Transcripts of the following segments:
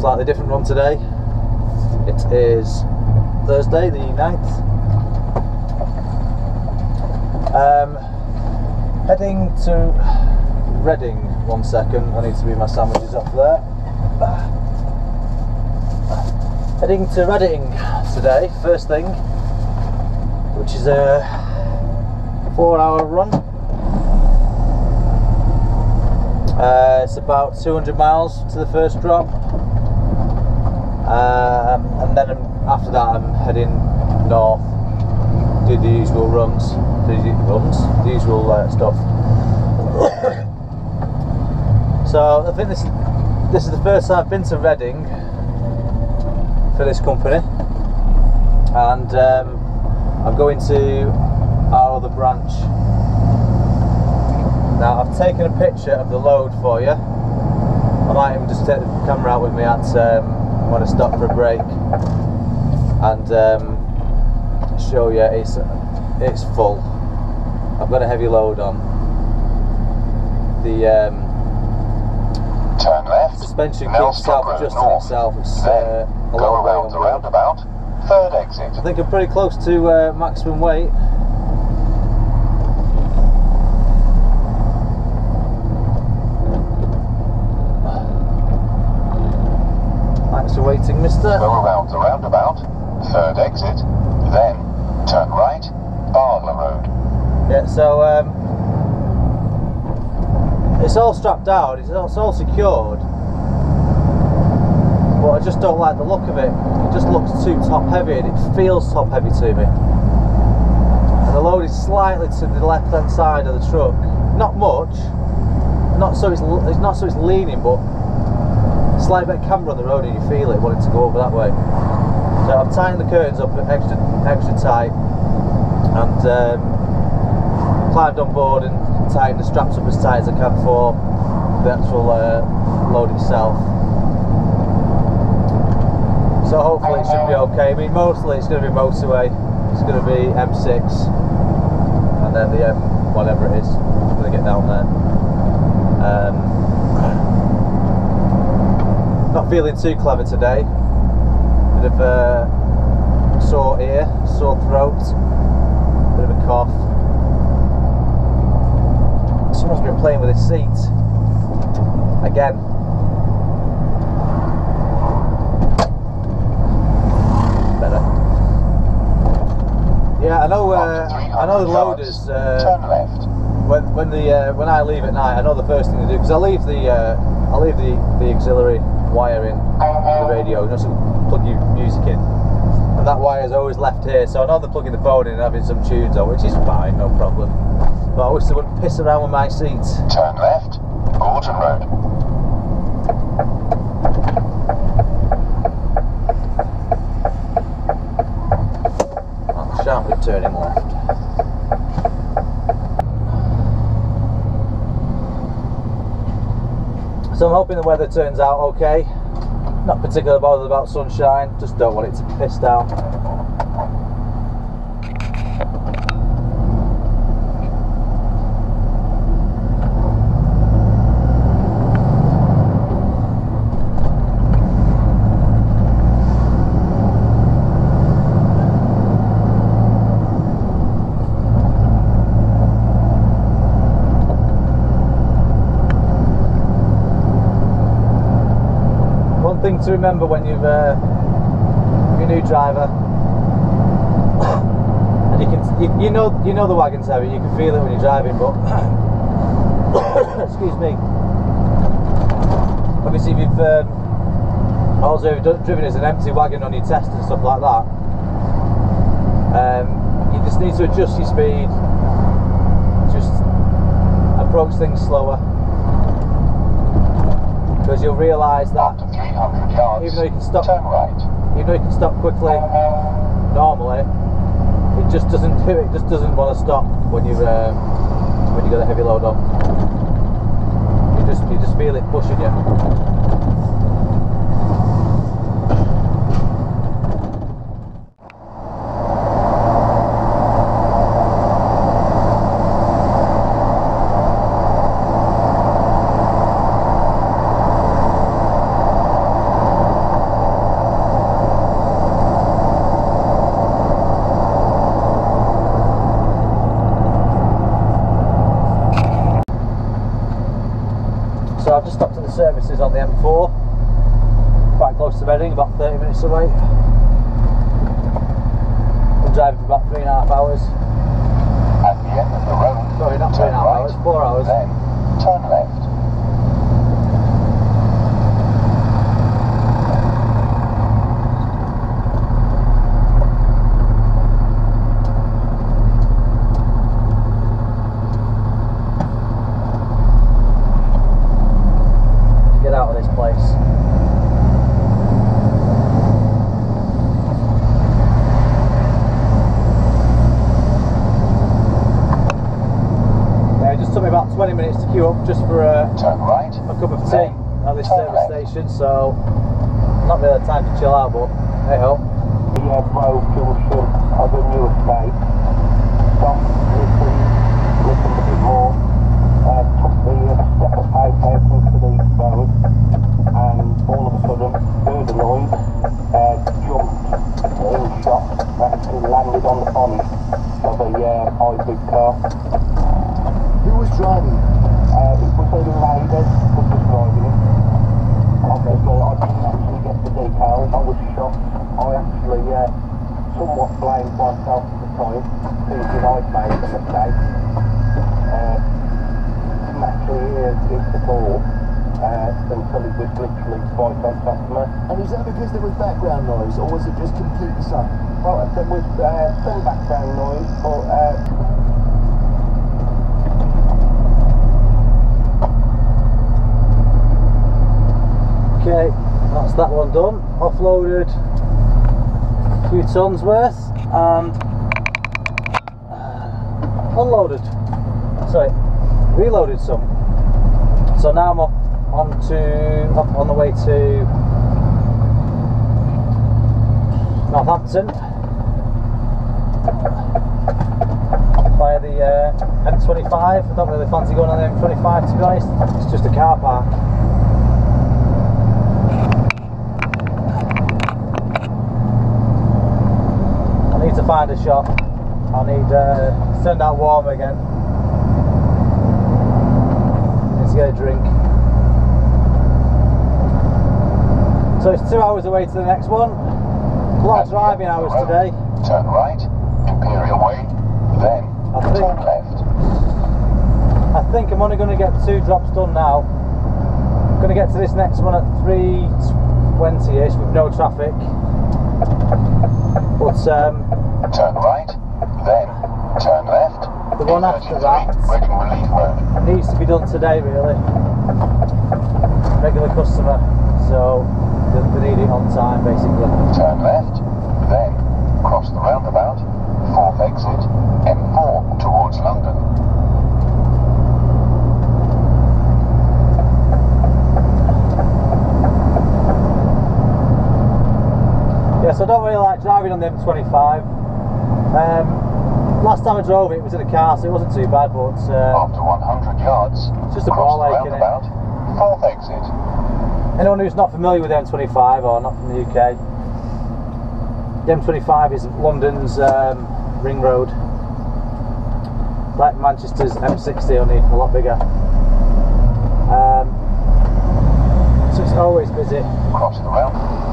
slightly different run today. It is Thursday the 9th. Heading to Reading. 1 second, I need to move my sandwiches up there. Heading to Reading today, first thing, which is a 4-hour run. It's about 200 miles to the first drop, and then after that I'm heading north, do the usual runs, the usual stuff. So I think this is the first time I've been to Reading for this company, and I'm going to our other branch. Now I've taken a picture of the load for you. I might even just take the camera out with me at when I stop for a break and show you it's full. I've got a heavy load on. The turn left. Suspension keeps self-adjusting itself. It's a long way on the roundabout. Third exit. I think I'm pretty close to maximum weight. Thanks for waiting, mister. Go around the roundabout. Third exit. Then turn right. Barler Road. Yeah, so it's all strapped down, it's all secured, but I just don't like the look of it. It just looks too top heavy, and it feels top heavy to me. And the load is slightly to the left hand side of the truck, not much, not so it's leaning, but slight bit of camber on the road and you feel it wanting to go over that way. So I've tightened the curtains up extra tight, and climbed on board and tighten the straps up as tight as I can for the actual load itself. So hopefully it should be okay. I mean, mostly it's going to be motorway, it's going to be M6 and then the M whatever it is. I'm going to get down there. Not feeling too clever today. Bit of a sore ear, sore throat, bit of a cough. Someone's been playing with his seat again. Better. Yeah, I know the loaders. Turn left. When I leave at night, I know the first thing to do, because I leave the auxiliary wire in the radio, you know, so plug your music in, and that wire is always left here. So I know they're plugging the phone in and having some tunes on, which is fine, no problem. But I wish they wouldn't piss around with my seats. Turn left, Gorton Road. I shan't be turning left. So I'm hoping the weather turns out okay. Not particularly bothered about sunshine, just don't want it to piss down. Thing to remember when you're a new driver, and you know the wagon's heavy, you can feel it when you're driving, but excuse me, obviously if you've also driven as an empty wagon on your test and stuff like that, you just need to adjust your speed, just approach things slower, because you'll realise that even though you can stop, quickly normally, it just doesn't do it. It just doesn't want to stop when you got a heavy load on. You just feel it pushing you. close to Reading, about 30 minutes away. Been driving for about 3.5 hours. At the end of the road, Sorry, not turn 3.5 right, hours, 4 hours. then turn left. Get out of this place. It just took me about 20 minutes to queue up just for Turn right. a cup of tea at this service station, so not really had time to chill out, but hey ho. The road junction of the new estate. Stop, listen a bit more. Took the step of pipe out into the road, and all of a sudden heard a noise, jumped in shot, actually landed on the bonnet of a hybrid car. Who was driving? It was a lady that was driving it. Obviously, I didn't actually get the details. I was shocked. I actually somewhat blamed myself at the time, thinking I'd made a mistake. Didn't actually hear it at all until it was literally right on top of me. And was that because there was background noise, or was it just completely silent? Well, there was some background noise, but Okay, that's that one done. Offloaded a few tons worth and unloaded. Sorry, reloaded some. So now I'm off on the way to Northampton via the M25. I don't really fancy going on the M25 to be honest. It's just a car park. I need to find a shop. I need to send out warm again. Need to get a drink. So it's 2 hours away to the next one. A lot of driving hours today. Turn right, Imperial Way, then turn left. I think I'm only going to get 2 drops done now. I'm going to get to this next one at 3:20ish with no traffic. But turn right, then turn left. The one after that Reading Relief Road. needs to be done today, really. Regular customer, so they need it on time, basically. Turn left, then cross the roundabout, 4th exit, M4 towards London. Yes, I don't really like driving on the M25. Last time I drove it was in a car, so it wasn't too bad, but After 100 yards, it's just a cross ball the ache, innit? roundabout, 4th exit. Anyone who's not familiar with the M25 or not from the UK, the M25 is London's ring road, like Manchester's M60, only a lot bigger. So it's always busy. Cross the roundabout.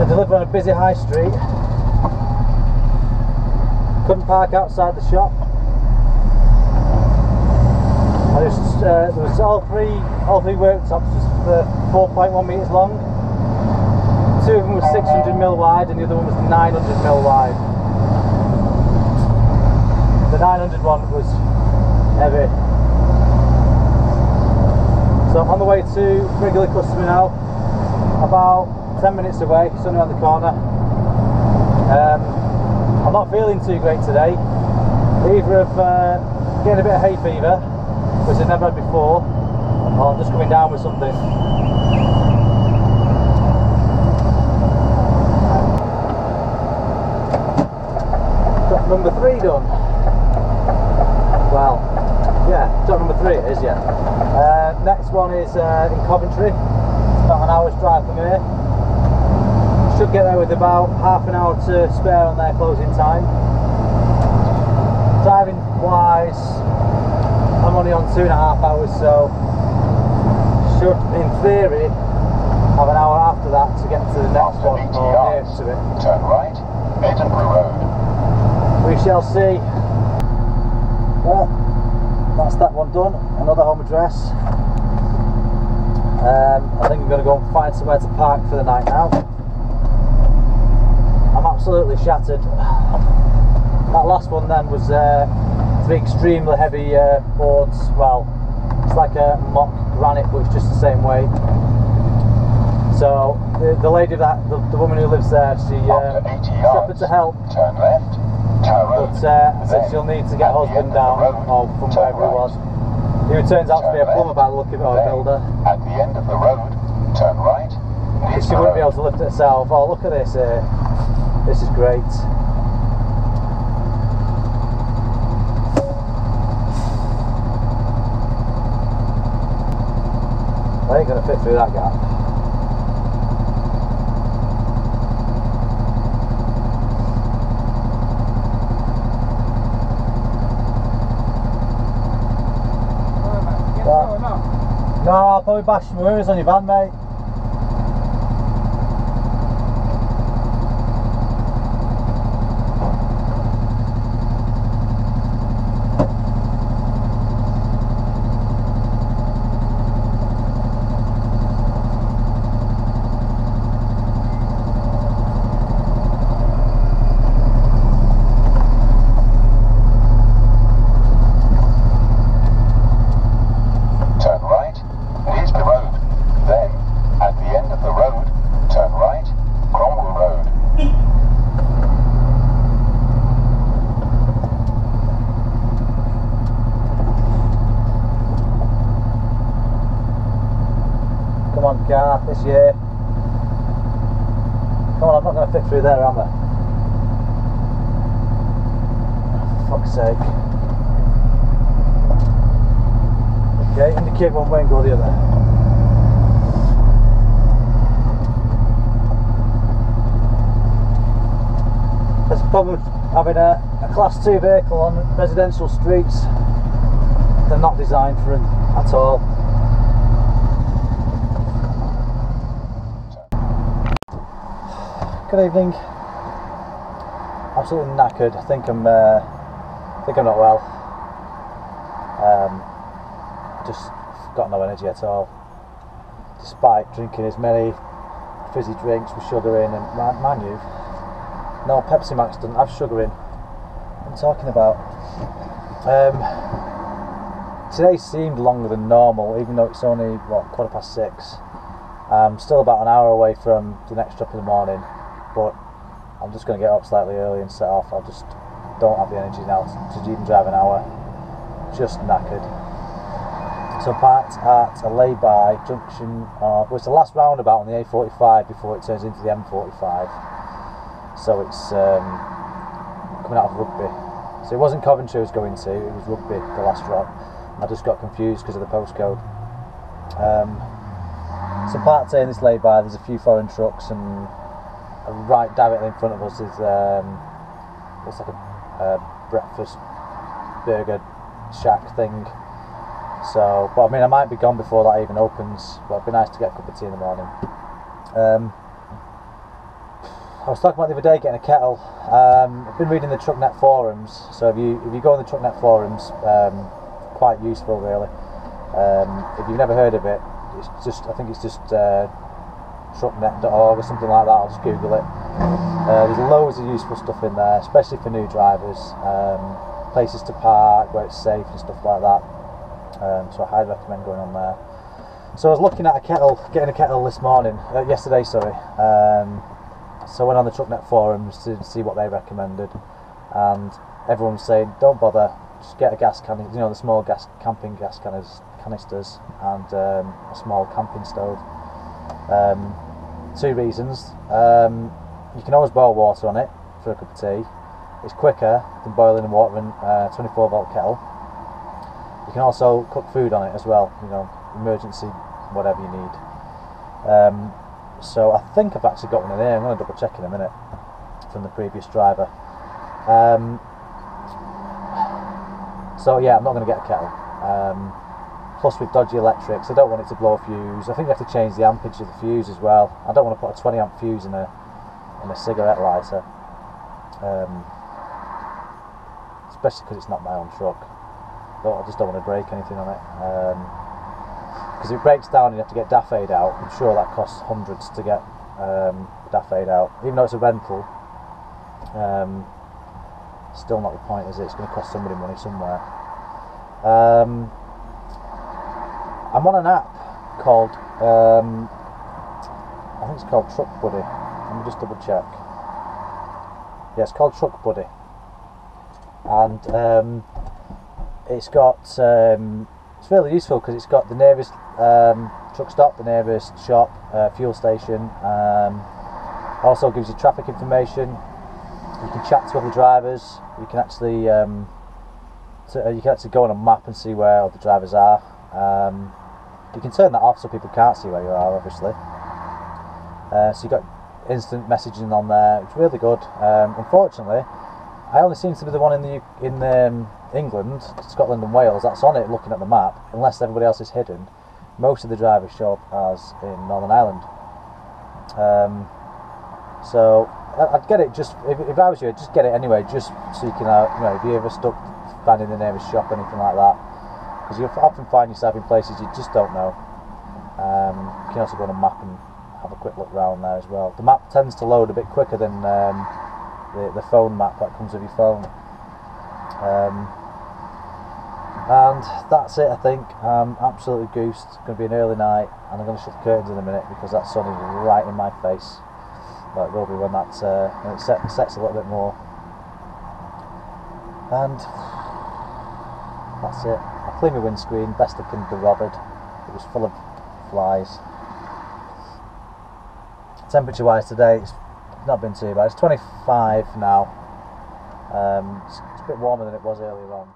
Live on a busy high street. Couldn't park outside the shop. And there was all three worktops just 4.1 metres long. 2 of them were 600mm wide and the other one was 900mm wide. The 900 one was heavy. So I'm on the way to regular customer now, about 10 minutes away, it's only around the corner. I'm not feeling too great today, either of getting a bit of hay fever, which I've never had before, or I'm just coming down with something. Job number 3 done. Well, yeah, job number 3 it is, yeah. Next one is in Coventry, it's about an hour's drive from here. Should get there with about half an hour to spare on their closing time. Driving wise, I'm only on 2.5 hours, so should in theory have an hour after that to get to the next one or near to it. Turn right, Edinburgh Road. We shall see. Well, that's that one done. Another home address. I think I'm going to go and find somewhere to park for the night now. I'm absolutely shattered. That last one then was 3 extremely heavy boards. Well, it's like a mock granite, but it's just the same weight. So the lady that the woman who lives there, she offered to help. Turn left, But said she'll need to get her husband down, or from wherever he was. Who turns out to be a plumber by the look of it, or a builder. At the end of the road, turn right. She wouldn't be able to lift it herself. Oh, look at this here. This is great. I ain't going to fit through that gap. No, I'll probably bash some wheels on your van, mate. Car this year. Come on, I'm not going to fit through there, am I? For fuck's sake. Okay, indicate one way and go the other. There's a problem with having a class 2 vehicle on residential streets. They're not designed for it at all. Good evening. Absolutely knackered. I think I'm not well. Just got no energy at all. Despite drinking as many fizzy drinks with sugar in, and mind you, no, Pepsi Max doesn't have sugar in. What I'm talking about. Today seemed longer than normal, even though it's only what, 6:15. I'm still about an hour away from the next trip in the morning. But I'm just going to get up slightly early and set off. I just don't have the energy now to even drive an hour. Just knackered. So parked at a lay-by junction, well, it's the last roundabout on the A45 before it turns into the M45. So it's coming out of Rugby. So it wasn't Coventry I was going to, it was Rugby, the last drop. I just got confused because of the postcode. So parked here in this lay-by, there's a few foreign trucks, and right directly in front of us is looks like a breakfast burger shack thing. So, but I mean, I might be gone before that even opens, but it'd be nice to get a cup of tea in the morning. I was talking about the other day getting a kettle. I've been reading the TruckNet forums, so if you go on the TruckNet forums, quite useful really. If you've never heard of it, it's just, I think it's just trucknet.org or something like that. I'll just Google it. There's loads of useful stuff in there, especially for new drivers, places to park where it's safe and stuff like that. So I highly recommend going on there. So I was looking at getting a kettle this morning, yesterday, sorry. So I went on the TruckNet forums to see what they recommended, and everyone was saying, don't bother, just get a gas can, you know, the small camping gas canisters, and a small camping stove. Two reasons: you can always boil water on it for a cup of tea. It's quicker than boiling water in a 24-volt kettle. You can also cook food on it as well, you know, emergency, whatever you need. So I think I've actually got one in here. I'm going to double check in a minute from the previous driver. So yeah, I'm not going to get a kettle. Plus with dodgy electrics, I don't want it to blow a fuse. I think I have to change the ampage of the fuse as well. I don't want to put a 20 amp fuse in a cigarette lighter, especially because it's not my own truck. I just don't want to break anything on it. Because if it breaks down and you have to get DAFA'd out, I'm sure that costs hundreds to get DAFA'd out. Even though it's a rental, still not the point, is it? It's going to cost somebody money somewhere. I'm on an app called, I think it's called Truck Buddy. Let me just double check. Yeah, it's called Truck Buddy. And it's got, it's really useful because it's got the nearest truck stop, the nearest shop, fuel station. Also gives you traffic information. You can chat to other drivers. You can actually go on a map and see where all the drivers are. You can turn that off so people can't see where you are, obviously. So you've got instant messaging on there. It's really good. Unfortunately, I only seem to be the one in England, Scotland and Wales that's on it looking at the map, unless everybody else is hidden. Most of the drivers show up as in Northern Ireland. So I'd get it just, if I was you, I'd just get it anyway, just so you can, you know, if you ever stuck finding the nearest shop, anything like that. Because you often find yourself in places you just don't know. You can also go on a map and have a quick look around there as well. The map tends to load a bit quicker than the phone map that comes with your phone. And that's it, I think. I'm absolutely goosed. It's going to be an early night, and I'm going to shut the curtains in a minute because that sun is right in my face. Well, it will be when that when it sets a little bit more. And that's it. I cleaned my windscreen best I can be bothered. It was full of flies. Temperature wise today, it's not been too bad. It's 25 now. It's a bit warmer than it was earlier on.